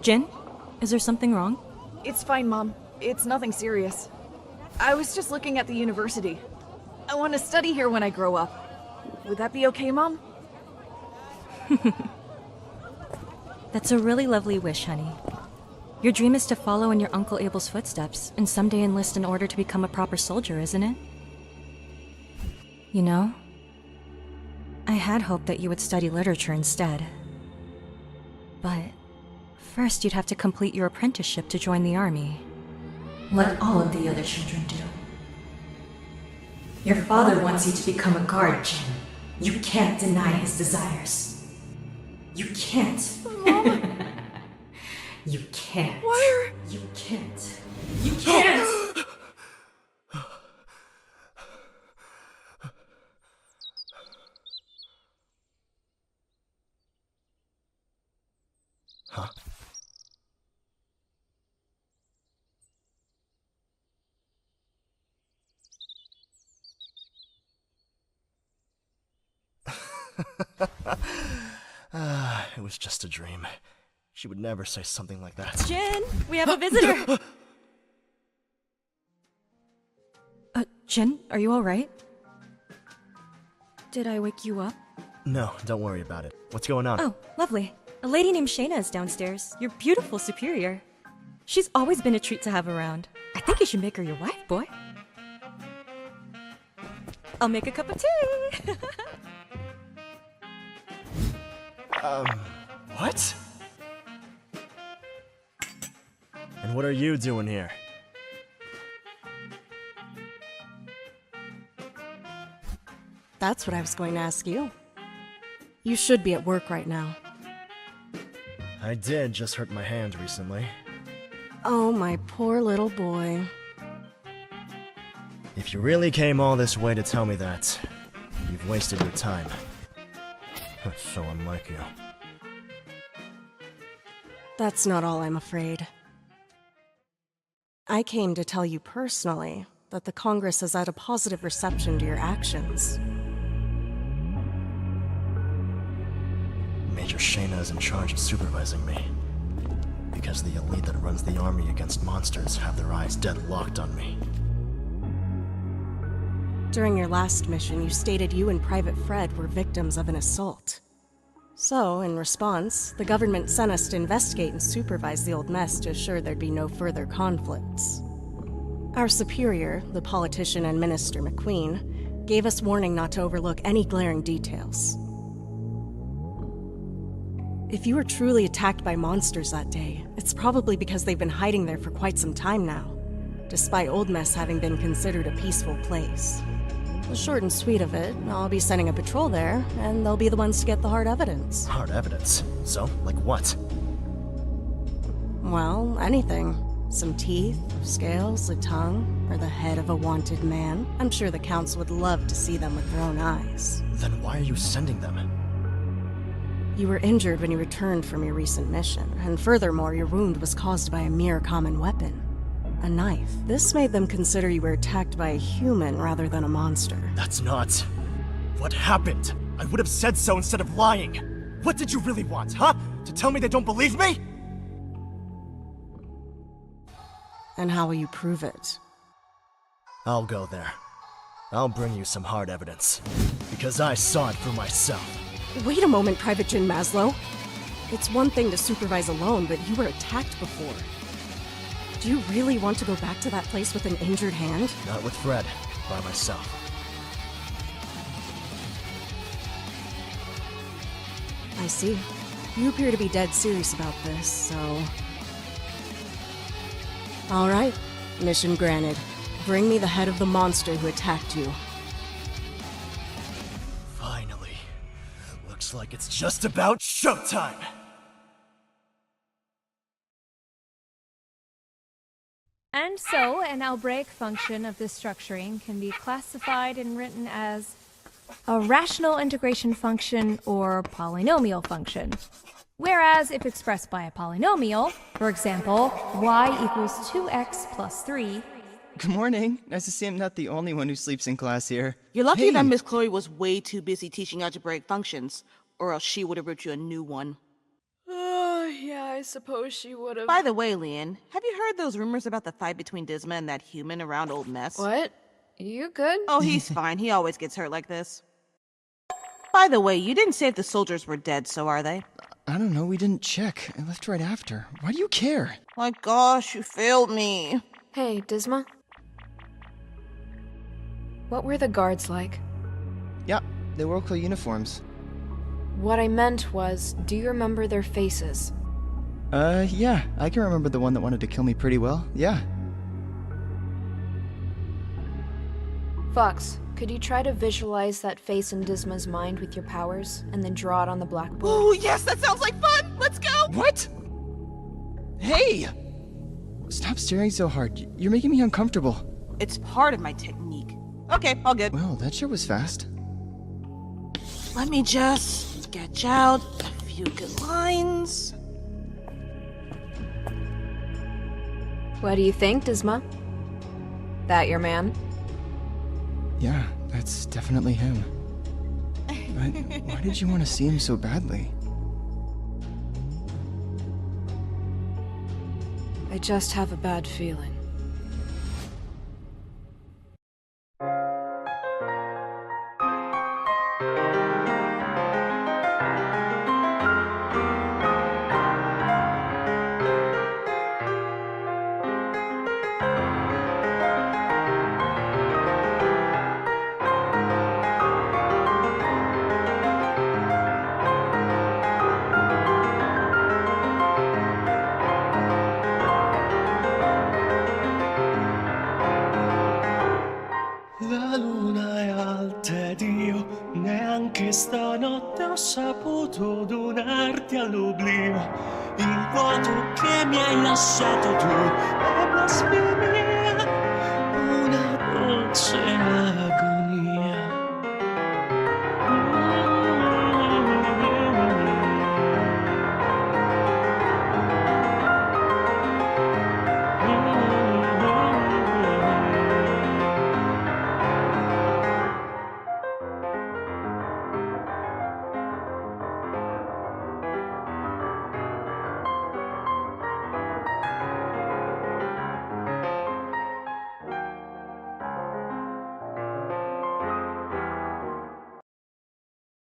Jin? Is there something wrong? It's fine, Mom. It's nothing serious. I was just looking at the university. I want to study here when I grow up. Would that be okay, Mom? That's a really lovely wish, honey. Your dream is to follow in your Uncle Abel's footsteps and someday enlist in order to become a proper soldier, isn't it? You know, I had hoped that you would study literature instead. But first you'd have to complete your apprenticeship to join the army, like all of the other children do. Your father wants you to become a guard, Jin. You can't deny his desires. You can't. Mom? You can't. Why are... You can't. You can't! Huh? It was just a dream. She would never say something like that. Jin, we have a visitor! Jin, are you alright? Did I wake you up? No, don't worry about it. What's going on? Oh, lovely. A lady named Shayna is downstairs. Your beautiful superior. She's always been a treat to have around. I think you should make her your wife, boy. I'll make a cup of tea! What? And what are you doing here? That's what I was going to ask you. You should be at work right now. I did just hurt my hand recently. Oh, my poor little boy. If you really came all this way to tell me that, you've wasted your time. So unlike you. That's not all, I'm afraid. I came to tell you personally that the Congress has had a positive reception to your actions. Major Shayna is in charge of supervising me. Because the elite that runs the army against monsters have their eyes dead locked on me. During your last mission, you stated you and Private Fred were victims of an assault. So, in response, the government sent us to investigate and supervise the old mess to assure there'd be no further conflicts. Our superior, the politician and Minister McQueen, gave us warning not to overlook any glaring details. If you were truly attacked by monsters that day, it's probably because they've been hiding there for quite some time now, despite Old Mess having been considered a peaceful place. The short and sweet of it, I'll be sending a patrol there, and they'll be the ones to get the hard evidence. Hard evidence? So, like what? Well, anything. Some teeth, scales, a tongue, or the head of a wanted man. I'm sure the council would love to see them with their own eyes. Then why are you sending them? You were injured when you returned from your recent mission, and furthermore, your wound was caused by a mere common weapon. A knife. This made them consider you were attacked by a human rather than a monster. That's not... what happened. I would have said so instead of lying. What did you really want, huh? To tell me they don't believe me? And how will you prove it? I'll go there. I'll bring you some hard evidence. Because I saw it for myself. Wait a moment, Private Jin Maslow. It's one thing to supervise alone, but you were attacked before. Do you really want to go back to that place with an injured hand? Not with Fred. By myself. I see. You appear to be dead serious about this, so... Alright. Mission granted. Bring me the head of the monster who attacked you. Finally. Looks like it's just about showtime! And so, an algebraic function of this structuring can be classified and written as a rational integration function or polynomial function. Whereas, if expressed by a polynomial, for example, y equals 2x plus 3... Good morning. Nice to see I'm not the only one who sleeps in class here. You're lucky Hey. that Miss Chloe was way too busy teaching algebraic functions, or else she would have wrote you a new one. Yeah, I suppose she would have. By the way, Leon, have you heard those rumors about the fight between Disma and that human around Old Mess? What? You good? Oh, he's fine. He always gets hurt like this. By the way, you didn't say if the soldiers were dead, so are they? I don't know, we didn't check. I left right after. Why do you care? My gosh, you failed me. Hey, Disma. What were the guards like? Yeah, they wore cool uniforms. What I meant was, do you remember their faces? Yeah, I can remember the one that wanted to kill me pretty well. Yeah. Fox, could you try to visualize that face in Disma's mind with your powers, and then draw it on the blackboard? Oh, yes, that sounds like fun! Let's go! What? Hey! Stop staring so hard. You're making me uncomfortable. It's part of my technique. Okay, all good. Well, that sure was fast. Let me just sketch out a few good lines. What do you think, Disma? That your man? Yeah, that's definitely him. But why did you want to see him so badly? I just have a bad feeling. La luna è alta ed io neanche stanotte ho saputo donarti all'oblio. Il vuoto che mi hai lasciato tu è blasfemia, una dolce